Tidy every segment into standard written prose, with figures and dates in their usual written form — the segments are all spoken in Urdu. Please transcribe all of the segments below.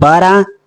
12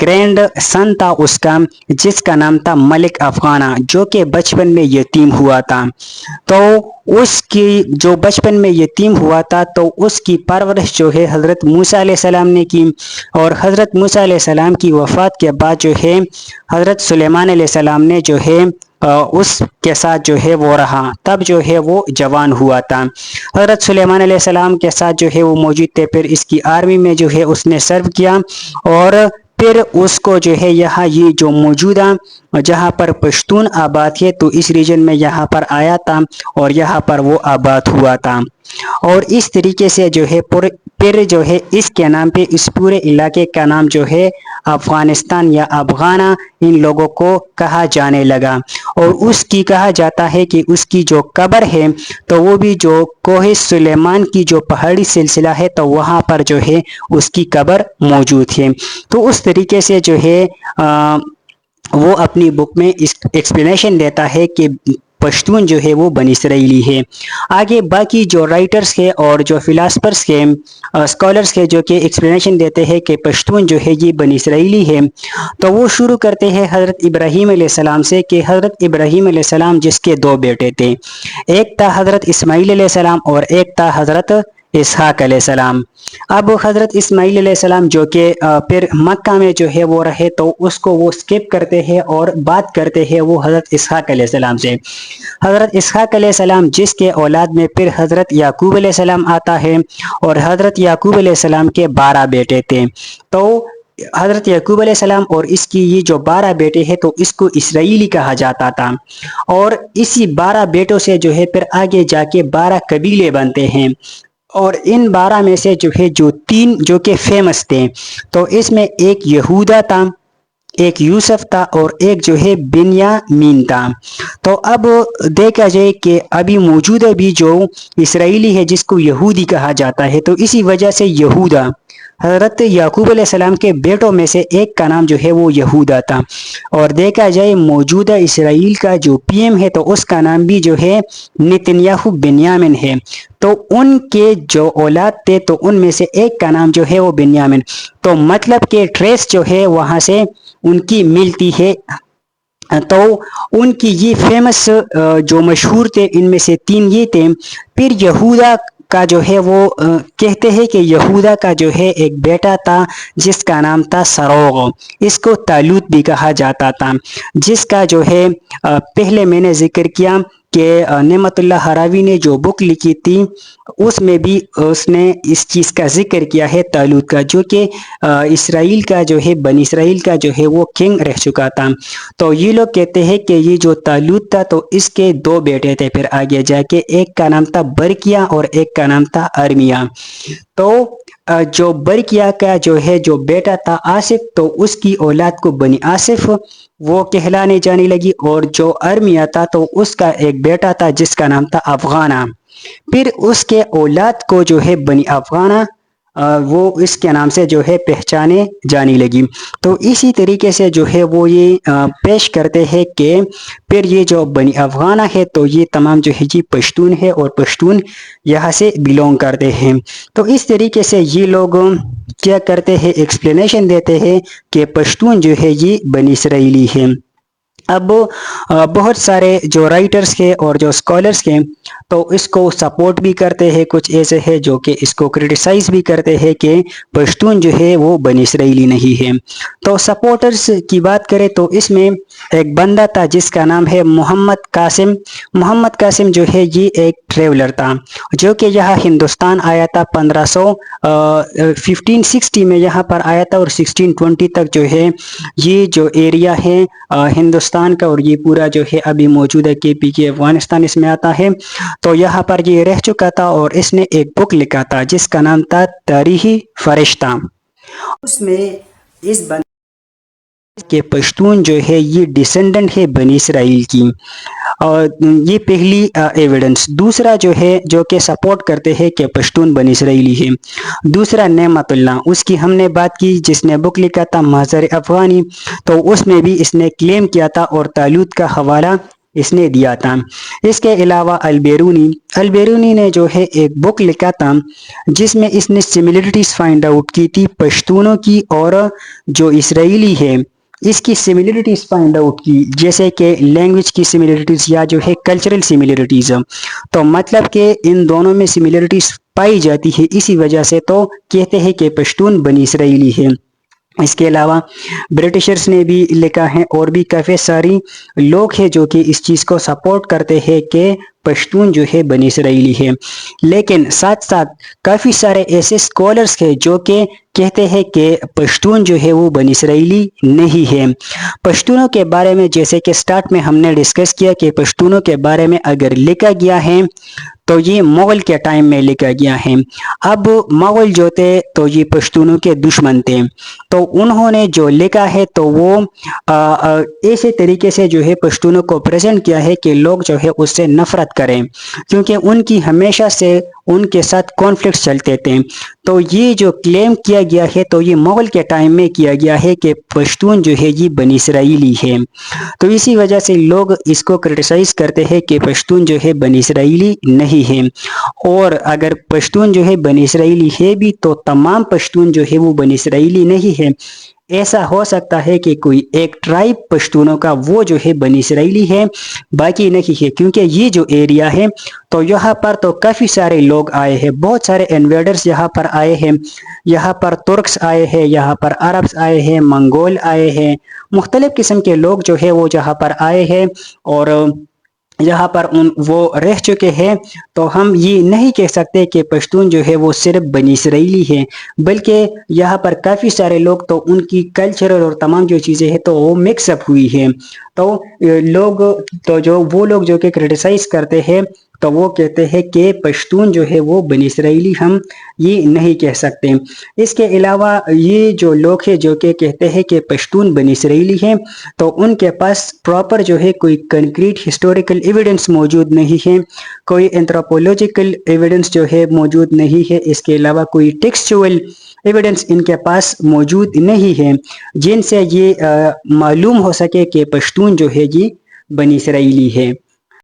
گرینڈ سن تھا اس کا، جس کا نام تھا ملک افغانہ، جو کہ بچپن میں یتیم ہوا تھا۔ تو اس کی جو بچپن میں یتیم ہوا تھا تو اس کی پرورش جو ہے حضرت موسیٰ علیہ السلام نے کی، اور حضرت موسیٰ علیہ السلام کی وفات کے بعد جو ہے حضرت سلیمان علیہ السلام نے جو ہے اس کے ساتھ جو ہے وہ رہا، تب جو ہے وہ جوان ہوا تھا۔ حضرت سلیمان علیہ السلام کے ساتھ جو ہے وہ موجود تھے، پھر اس کی آرمی میں جو ہے اس نے سرو کیا، اور پھر اس کو جو ہے یہاں یہ جو موجودہ جہاں پر پشتون آباد ہے تو اس ریجن میں یہاں پر آیا تھا اور یہاں پر وہ آباد ہوا تھا، اور اس طریقے سے جو ہے پھر جو ہے اس کے نام پہ اس پورے علاقے کا نام جو ہے افغانستان یا افغانہ ان لوگوں کو کہا جانے لگا۔ اور اس کی کہا جاتا ہے کہ اس کی جو قبر ہے تو وہ بھی جو کوہ سلیمان کی جو پہاڑی سلسلہ ہے تو وہاں پر جو ہے اس کی قبر موجود ہے۔ تو اس طریقے سے جو ہے وہ اپنی بک میں ایکسپلینیشن دیتا ہے کہ پشتون جو ہے وہ بنی اسرائیلی ہے۔ آگے باقی جو رائٹرز کے اور جو فلاسفرز کے اسکالرز کے جو کہ ایکسپلینیشن دیتے ہیں کہ پشتون جو ہے یہ بنی اسرائیلی ہے، تو وہ شروع کرتے ہیں حضرت ابراہیم علیہ السلام سے، کہ حضرت ابراہیم علیہ السلام جس کے دو بیٹے تھے، ایک تھا حضرت اسماعیل علیہ السلام اور ایک تھا حضرت اسحاق علیہ السلام۔ اب حضرت اسماعیل علیہ السلام جو کہ پھر مکہ میں جو ہے وہ رہے تو اس کو وہ سکپ کرتے ہیں اور بات کرتے ہیں وہ حضرت اسحاق علیہ السلام سے۔ حضرت اسحاق علیہ السلام جس کے اولاد میں پھر حضرت یعقوب علیہ السلام آتا ہے، اور حضرت یعقوب علیہ السلام کے 12 بیٹے تھے، تو حضرت یعقوب علیہ السلام اور اس کی یہ جو 12 بیٹے ہیں تو اس کو اسرائیلی کہا جاتا تھا، اور اسی 12 بیٹوں سے جو ہے پھر آگے جا کے 12 قبیلے بنتے ہیں، اور ان 12 میں سے جو ہے جو 3 جو کہ فیمس تھے، تو اس میں ایک یہودا تھا، ایک یوسف تھا، اور ایک جو ہے بنیامین تھا۔ تو اب دیکھا جائے کہ ابھی موجودہ بھی جو اسرائیلی ہے جس کو یہودی کہا جاتا ہے، تو اسی وجہ سے یہودا حضرت یعقوب علیہ السلام کے بیٹوں میں سے ایک کا نام جو ہے وہ یہودا تھا۔ اور دیکھا جائے موجودہ اسرائیل کا جو پی ایم ہے تو اس کا نام بھی جو ہے نتنیاہو بنیامین ہے، تو ان کے جو اولاد تھے تو ان میں سے ایک کا نام جو ہے وہ بنیامین، تو مطلب کہ ٹریس جو ہے وہاں سے ان کی ملتی ہے۔ تو ان کی یہ فیمس جو مشہور تھے ان میں سے 3 یہ تھے۔ پھر یہودا کا جو ہے وہ کہتے ہیں کہ یہودا کا جو ہے ایک بیٹا تھا جس کا نام تھا سروغ، اس کو طالوت بھی کہا جاتا تھا، جس کا جو ہے پہلے میں نے ذکر کیا کہ نعمت اللہ ہراوی نے جو بک لکھی تھی اس میں بھی اس نے اس چیز کا ذکر کیا ہے طالوت کا، جو کہ اسرائیل کا جو ہے بنی اسرائیل کا جو ہے وہ کنگ رہ چکا تھا۔ تو یہ لوگ کہتے ہیں کہ یہ جو طالوت تھا تو اس کے 2 بیٹے تھے پھر آگے جا کے، ایک کا نام تھا برکیا اور ایک کا نام تھا ارمیا۔ تو جو برکیا کا جو ہے جو بیٹا تھا آصف، تو اس کی اولاد کو بنی آصف وہ کہلانے جانے لگی، اور جو ارمیا تھا تو اس کا ایک بیٹا تھا جس کا نام تھا افغانہ، پھر اس کے اولاد کو جو ہے بنی افغانہ وہ اس کے نام سے جو ہے پہچانے جانے لگی۔ تو اسی طریقے سے جو ہے وہ یہ پیش کرتے ہیں کہ پھر یہ جو بنی افغانہ ہے تو یہ تمام جو ہے جی پشتون ہے، اور پشتون یہاں سے بلونگ کرتے ہیں۔ تو اس طریقے سے یہ لوگ کیا کرتے ہیں، ایکسپلینیشن دیتے ہیں کہ پشتون جو ہے یہ بنی اسرائیلی ہے۔ اب بہت سارے جو رائٹرز کے اور جو اسکالرز کے تو اس کو سپورٹ بھی کرتے ہیں، کچھ ایسے ہیں جو کہ اس کو کرٹیسائز بھی کرتے ہیں کہ پشتون جو ہے وہ بنی اسرائیلی نہیں ہے۔ تو سپورٹرز کی بات کریں تو اس میں ایک بندہ تھا جس کا نام ہے محمد قاسم۔ محمد قاسم جو ہے یہ ایک ٹریولر تھا جو کہ یہاں ہندوستان آیا تھا 1560 میں یہاں پر آیا تھا، اور 1620 تک جو ہے یہ جو ایریا ہے ہندوستان کا، اور یہ پورا جو ہے ابھی موجود ہے کے پی کے افغانستان اس میں آتا ہے، تو یہاں پر یہ رہ چکا تھا، اور اس نے ایک بک لکھا تھا جس کا نام تھا تاریخی فرشتہ۔ اس میں اس بندے کہ پشتون جو ہے یہ ڈیسینڈنٹ ہے بنی اسرائیل کی، اور یہ پہلی ایویڈنس۔ دوسرا جو ہے جو کہ سپورٹ کرتے ہیں کہ پشتون بنی اسرائیلی ہے، دوسرا نعمت اللہ، اس کی ہم نے بات کی جس نے بک لکھا تھا محضر افغانی، تو اس میں بھی اس نے کلیم کیا تھا اور طالوت کا حوالہ اس نے دیا تھا۔ اس کے علاوہ البیرونی نے جو ہے ایک بک لکھا تھا جس میں اس نے سملرٹیز فائنڈ آؤٹ کی تھی پشتونوں کی اور جو اسرائیلی ہے اس کی سملرٹیز فائنڈ آؤٹ کی، جیسے کہ لینگویج کی سملرٹیز یا جو ہے کلچرل سملرٹیز، تو مطلب کہ ان دونوں میں سملرٹیز پائی جاتی ہے، اسی وجہ سے تو کہتے ہیں کہ پشتون بنی اسرائیلی ہے۔ اس کے علاوہ برٹشرز نے بھی لکھا ہے اور بھی کافی ساری لوگ ہیں جو کہ اس چیز کو سپورٹ کرتے ہیں کہ پشتون جو ہے بنی اسرائیلی ہے، لیکن ساتھ ساتھ کافی سارے ایسے اسکالرز ہیں جو کہ کہتے ہیں کہ پشتون جو ہے وہ بنی اسرائیلی نہیں ہے۔ پشتونوں کے بارے میں جیسے کہ سٹارٹ میں ہم نے ڈسکس کیا کہ پشتونوں کے بارے میں اگر لکھا گیا ہے تو یہ مغل کے ٹائم میں لکھا گیا ہے۔ اب مغل جو تھے تو یہ پشتونوں کے دشمن تھے، تو انہوں نے جو لکھا ہے تو وہ ایسے طریقے سے جو ہے پشتونوں کو پریزنٹ کیا ہے کہ لوگ جو ہے اس سے نفرت کریں، کیونکہ ان کی ہمیشہ سے ان کے ساتھ کانفلکٹس چلتے تھے۔ تو یہ جو کلیم کیا گیا ہے تو یہ مغل کے ٹائم میں کیا گیا ہے کہ پشتون جو ہے یہ بنی اسرائیلی ہے، تو اسی وجہ سے لوگ اس کو کرٹیسائز کرتے ہیں کہ پشتون جو ہے بنی اسرائیلی نہیں ہے۔ اور اگر پشتون جو ہے بنی اسرائیلی ہے بھی تو تمام پشتون جو ہے وہ بنی اسرائیلی نہیں ہے، ایسا ہو سکتا ہے کہ کوئی ایک ٹرائب پشتونوں کا وہ جو ہے بنی اسرائیلی ہے، باقی نہیں ہے، کیونکہ یہ جو ایریا ہے تو یہاں پر تو کافی سارے لوگ آئے ہیں، بہت سارے انویڈرز یہاں پر آئے ہیں، یہاں پر ترکس آئے ہیں، یہاں پر عربس آئے ہیں، منگول آئے ہیں، مختلف قسم کے لوگ جو ہے وہ جہاں پر آئے ہیں اور یہاں پر وہ رہ چکے ہیں۔ تو ہم یہ نہیں کہہ سکتے کہ پشتون جو ہے وہ صرف بنی اسرائیلی ہے، بلکہ یہاں پر کافی سارے لوگ تو ان کی کلچر اور تمام جو چیزیں ہیں تو وہ مکس اپ ہوئی ہیں۔ تو وہ لوگ جو کہ کرٹیسائز کرتے ہیں تو وہ کہتے ہیں کہ پشتون جو ہے وہ بنی اسرائیلی ہم یہ نہیں کہہ سکتے۔ اس کے علاوہ یہ جو لوگ ہیں جو کہ کہتے ہیں کہ پشتون بنی اسرائیلی ہیں تو ان کے پاس پراپر جو ہے کوئی کنکریٹ ہسٹوریکل ایویڈنس موجود نہیں ہے، کوئی اینتھروپولوجیکل ایویڈنس جو ہے موجود نہیں ہے، اس کے علاوہ کوئی ٹیکسچوئل ایویڈنس ان کے پاس موجود نہیں ہے جن سے یہ معلوم ہو سکے کہ پشتون جو ہے یہ بنی اسرائیلی ہے۔